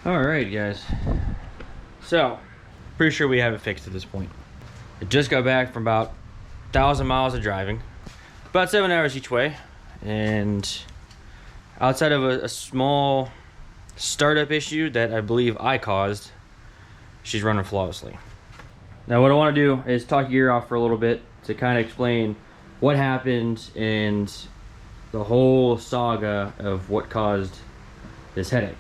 All right, guys. So, pretty sure we have it fixed at this point. I just got back from about 1,000 miles of driving, about 7 hours each way, and outside of a small startup issue that I believe I caused, she's running flawlessly. Now, what I want to do is talk your ear off for a little bit to kind of explain what happened and the whole saga of what caused this headache.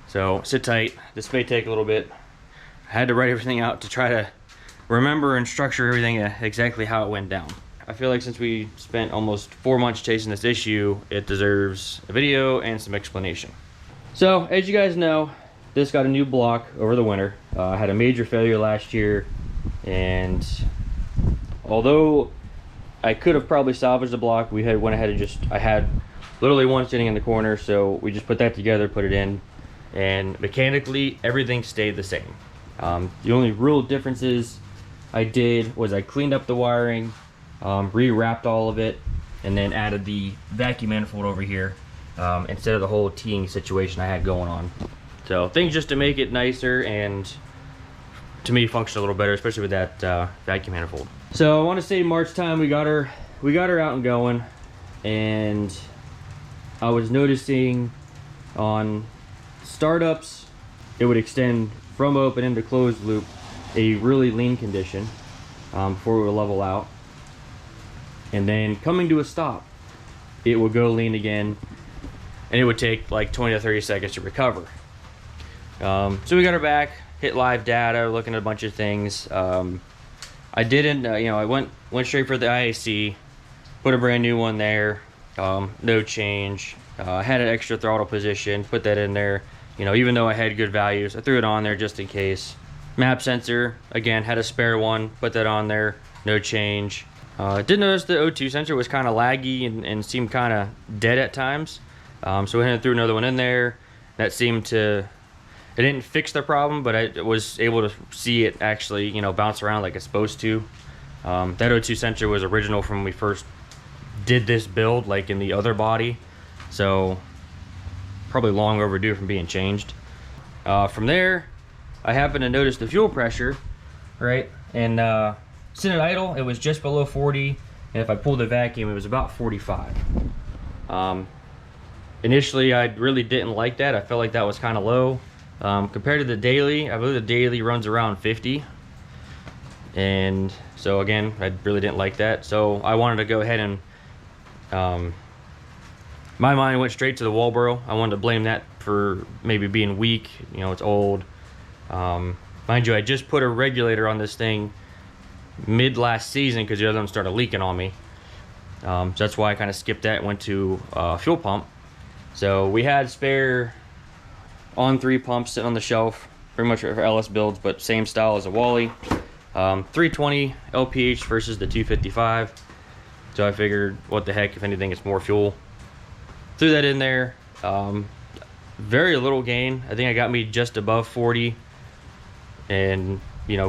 So sit tight. This may take a little bit. I had to write everything out to try to remember and structure everything exactly how it went down. I feel like since we spent almost 4 months chasing this issue, it deserves a video and some explanation. So as you guys know, this got a new block over the winter. I had a major failure last year, and although I could have probably salvaged the block, we went ahead and I had literally one sitting in the corner, so we just put that together, put it in, and mechanically everything stayed the same. The only real differences I did was I cleaned up the wiring, re-wrapped all of it, and then added the vacuum manifold over here instead of the whole teeing situation I had going on. So things just to make it nicer and to me function a little better, especially with that vacuum manifold. So I want to say March time we got her out and going, and I was noticing on startups it would extend from open into closed loop a really lean condition before it would level out, and then coming to a stop it would go lean again, and it would take like 20 to 30 seconds to recover. So we got her back, hit live data, looking at a bunch of things. I didn't I went straight for the IAC, put a brand new one there, no change. I had an extra throttle position, put that in there. Even though I had good values, I threw it on there just in case. Map sensor, again, had a spare one, put that on there, no change. Did notice the O2 sensor was kind of laggy and seemed kind of dead at times. So we went and threw another one in there. That seemed to, it didn't fix the problem, but I was able to see it actually, bounce around like it's supposed to. That O2 sensor was original from when we first did this build, like in the other body. So probably long overdue from being changed. From there, I happened to notice the fuel pressure, right? And sitting at idle, it was just below 40. And if I pulled the vacuum, it was about 45. Initially, I really didn't like that. I felt like that was kind of low. Compared to the daily, I believe the daily runs around 50. And so again, I really didn't like that. So I wanted to go ahead and, my mind went straight to the Walbro. I wanted to blame that for maybe being weak. It's old. Mind you, I just put a regulator on this thing mid last season because the other one started leaking on me. So that's why I kind of skipped that and went to fuel pump. So we had spare on-3 pumps sitting on the shelf, pretty much for LS builds, but same style as a Wally. 320 LPH versus the 255. So I figured, what the heck, if anything, it's more fuel. Threw that in there. Very little gain. I think I got me just above 40 and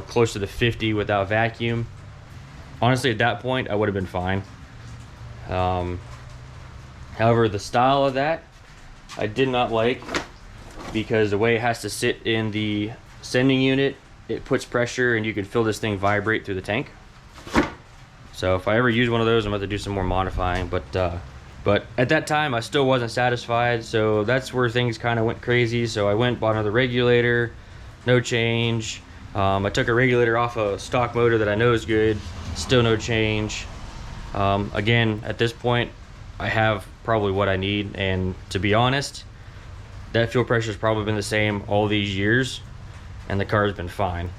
close to the 50 without vacuum. Honestly, at that point I would have been fine. However, the style of that I did not like, because the way it has to sit in the sending unit, it puts pressure and you can feel this thing vibrate through the tank. So if I ever use one of those, I'm going to do some more modifying, but at that time I still wasn't satisfied, so that's where things kind of went crazy. So I went, bought another regulator, no change. I took a regulator off a stock motor that I know is good, still no change. Again, at this point I have probably what I need, and to be honest, that fuel pressure has probably been the same all these years and the car's been fine.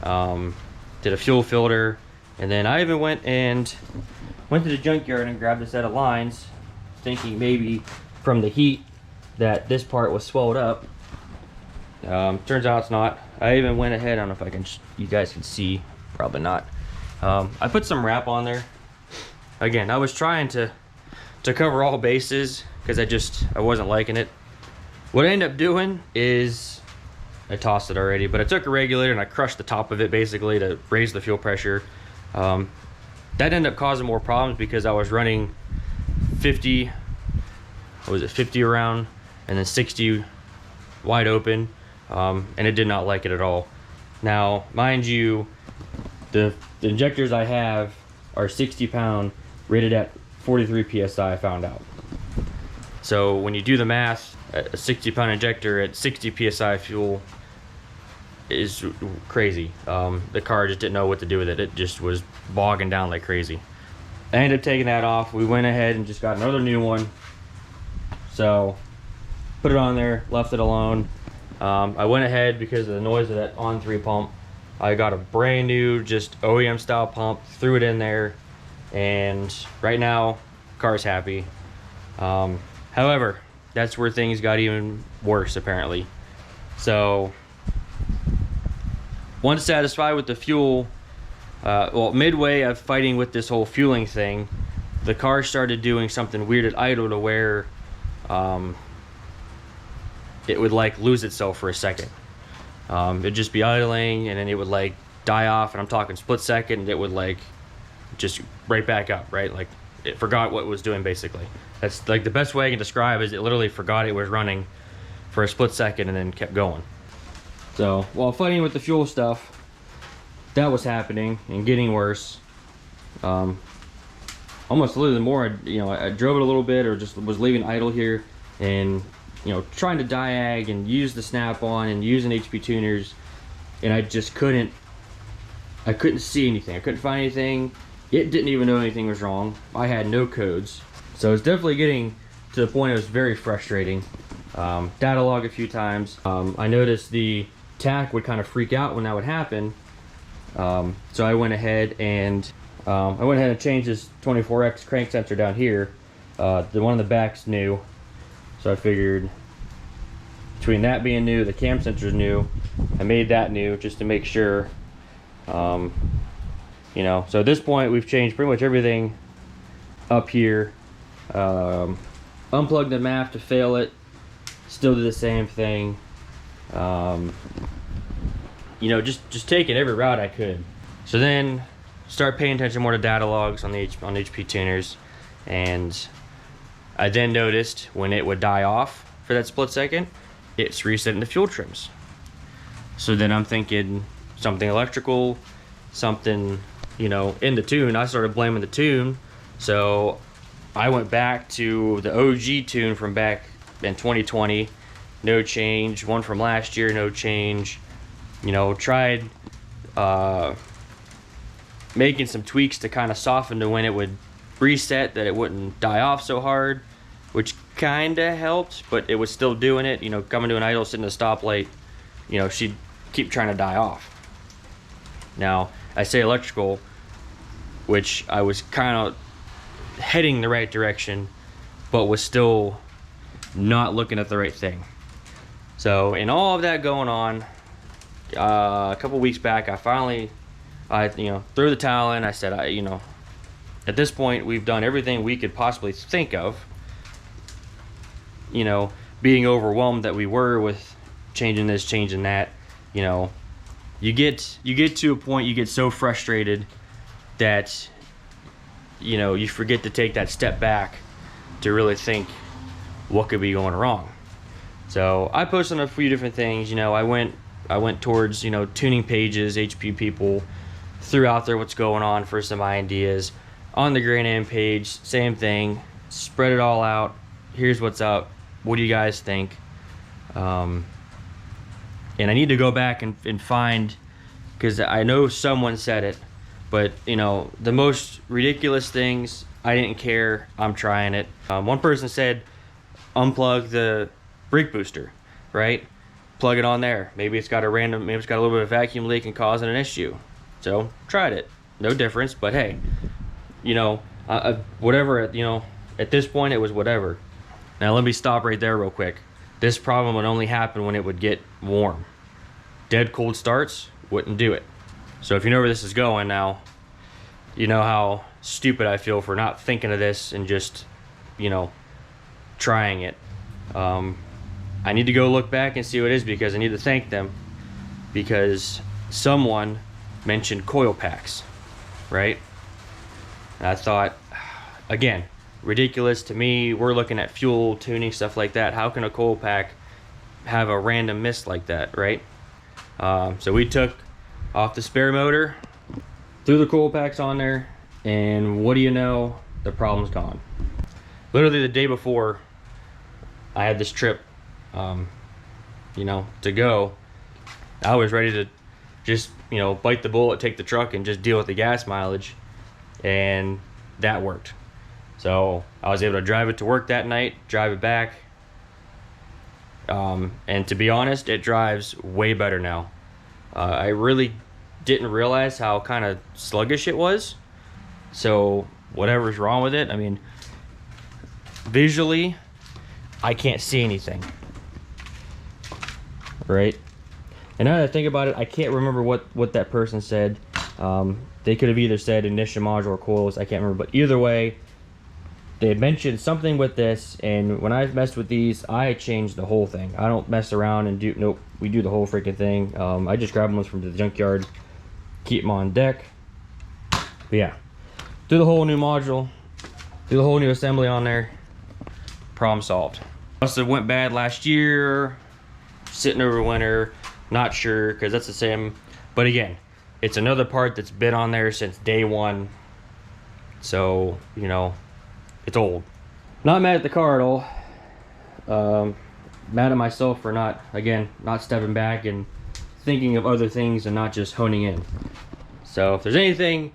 Did a fuel filter, and then I even went to the junkyard and grabbed a set of lines, thinking maybe from the heat that this part was swelled up. Turns out it's not. I even went ahead, I don't know if you guys can see, probably not. I put some wrap on there. Again, I was trying to cover all bases because I wasn't liking it. What I ended up doing is, I tossed it already, but I took a regulator and I crushed the top of it basically to raise the fuel pressure. That ended up causing more problems because I was running 50 around and then 60 wide open. and it did not like it at all. Now, mind you, the injectors I have are 60 pound, rated at 43 psi, I found out. So when you do the math, a 60 pound injector at 60 psi fuel is crazy. The car just didn't know what to do with it. It just was bogging down like crazy. I ended up taking that off. We went ahead and just got another new one. So put it on there, left it alone. I went ahead because of the noise of that On3 pump. I got a brand new, just OEM style pump, threw it in there, and right now, car's happy. However, that's where things got even worse apparently. So once satisfied with the fuel, well, midway of fighting with this whole fueling thing, the car started doing something weird at idle to where it would like lose itself for a second. It'd just be idling and then it would like die off, and I'm talking split second, it would like just right back up, right? Like it forgot what it was doing basically. That's like the best way I can describe is it literally forgot it was running for a split second and then kept going. So while fighting with the fuel stuff, that was happening and getting worse. Almost a little bit more, I drove it a little bit or just was leaving idle here and trying to diag and use the snap-on and using HP tuners, and I just couldn't see anything. I couldn't find anything. It didn't even know anything was wrong. I had no codes. So it's definitely getting to the point it was very frustrating. Data log a few times. I noticed the tach would kind of freak out when that would happen. So I went ahead and changed this 24X crank sensor down here. The one in the back's new. So I figured between that being new, the cam sensor's new, I made that new just to make sure. So at this point we've changed pretty much everything up here. Unplugged the MAF to fail it, still did the same thing. Just taking every route I could. So then start paying attention more to data logs on HP tuners, and I then noticed when it would die off for that split second, it's resetting the fuel trims. So then I'm thinking something electrical, something, in the tune. I started blaming the tune. So I went back to the OG tune from back in 2020, no change. One from last year, no change. Tried making some tweaks to kind of soften to when it would reset, that it wouldn't die off so hard, which kind of helped, but it was still doing it. Coming to an idle, sitting at a stoplight, she'd keep trying to die off. Now, I say electrical, which I was kind of heading the right direction, but was still not looking at the right thing. So in all of that going on, a couple weeks back, I finally, threw the towel in. I said, at this point, we've done everything we could possibly think of. Being overwhelmed that we were with changing this, changing that. You get to a point, you get so frustrated that you forget to take that step back to really think what could be going wrong. So I posted on a few different things. I went towards tuning pages, HP people, threw out there what's going on for some ideas. On the Grand Am page, same thing, spread it all out. Here's what's up. What do you guys think? And I need to go back and find, because I know someone said it, but the most ridiculous things, I didn't care. I'm trying it. One person said unplug the brake booster, right? Plug it on there. Maybe it's got a little bit of vacuum leak and causing an issue. So tried it, no difference. But hey, whatever. At this point it was whatever. Now let me stop right there real quick. This problem would only happen when it would get warm. Dead cold starts wouldn't do it. So if you know where this is going now, you know how stupid I feel for not thinking of this and just, trying it. I need to go look back and see what it is, because I need to thank them, because someone mentioned coil packs, right? And I thought, again, ridiculous to me. We're looking at fuel tuning, stuff like that. How can a coil pack have a random miss like that, right? So we took off the spare motor, threw the coil packs on there, and what do you know, the problem's gone. Literally the day before I had this trip, you know, to go, I was ready to just, you know, bite the bullet, take the truck, and just deal with the gas mileage, and that worked. So I was able to drive it to work that night, drive it back, and to be honest, it drives way better now. I really didn't realize how kind of sluggish it was. So whatever's wrong with it, I mean, visually, I can't see anything, right? And now that I think about it, I can't remember what that person said. They could have either said ignition module or coils, I can't remember, but either way, they had mentioned something with this, and when I messed with these, I changed the whole thing. I don't mess around and do, nope, we do the whole freaking thing. I just grab them from the junkyard, keep them on deck. But yeah, do the whole new module, do the whole new assembly on there, problem solved. Must have went bad last year, sitting over winter, not sure, because that's the same. But again, it's another part that's been on there since day one. So, you know, it's old. Not mad at the car at all. Mad at myself for not stepping back and thinking of other things and not just honing in. So if there's anything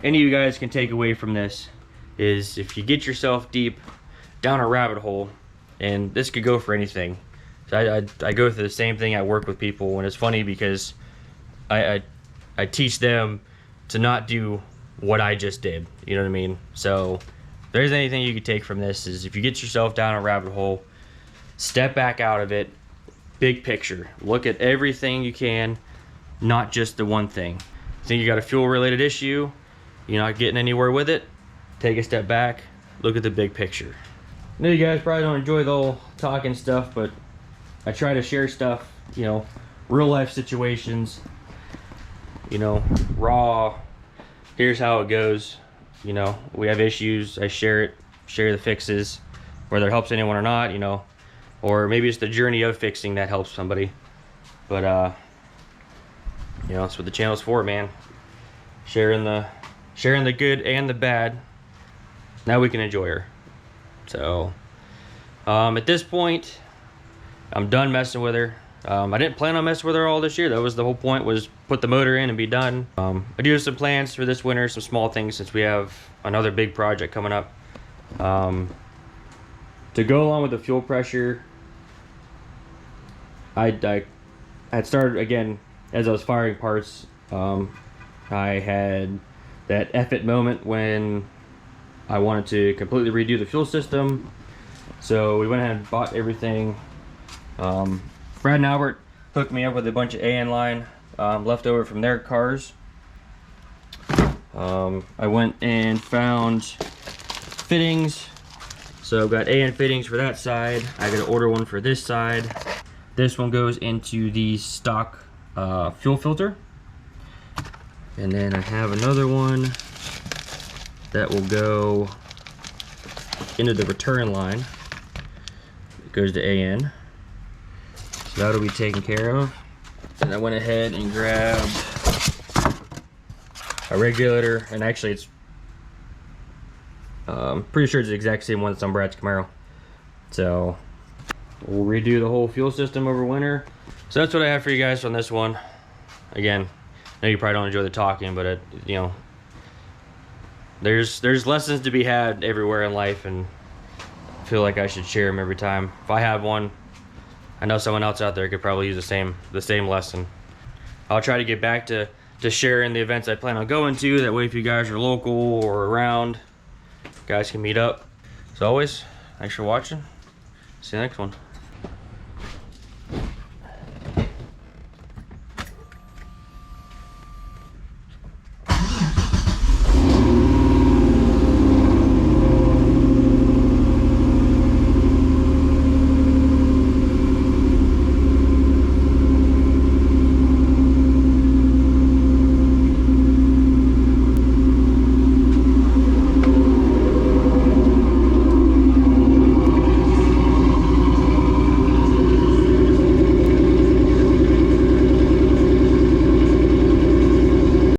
any of you guys can take away from this, is if you get yourself deep down a rabbit hole, and this could go for anything. So I go through the same thing at work with people, and it's funny because I teach them to not do what I just did. You know what I mean? So if there's anything you could take from this, is if you get yourself down a rabbit hole, step back out of it, big picture. Look at everything you can, not just the one thing. Think you got a fuel related issue, you're not getting anywhere with it, take a step back, look at the big picture. I know you guys probably don't enjoy the whole talking stuff, but I try to share stuff, you know, real life situations, you know, raw, here's how it goes. You know, we have issues, I share it, share the fixes, whether it helps anyone or not, you know, or maybe it's the journey of fixing that helps somebody. But you know, that's what the channel's for, man. Sharing the good and the bad. Now we can enjoy her. So at this point, I'm done messing with her. I didn't plan on messing with her all this year. That was the whole point, was put the motor in and be done. I do have some plans for this winter, some small things, since we have another big project coming up. To go along with the fuel pressure, I had started, again, as I was firing parts, I had that F-it moment when I wanted to completely redo the fuel system. So we went ahead and bought everything. Brad and Albert hooked me up with a bunch of AN line left over from their cars. I went and found fittings. So I've got AN fittings for that side. I gotta order one for this side. This one goes into the stock fuel filter. And then I have another one that will go into the return line. It goes to AN. So that'll be taken care of. And I went ahead and grabbed a regulator, and actually it's pretty sure it's the exact same one that's on Brad's Camaro. So we'll redo the whole fuel system over winter. So that's what I have for you guys on this one. Again, I know you probably don't enjoy the talking, but you know, there's lessons to be had everywhere in life, and I feel like I should share them every time. If I have one, I know someone else out there could probably use the same lesson. I'll try to get back to sharing the events I plan on going to. That way, if you guys are local or around, you guys can meet up. As always, thanks for watching. See you next one.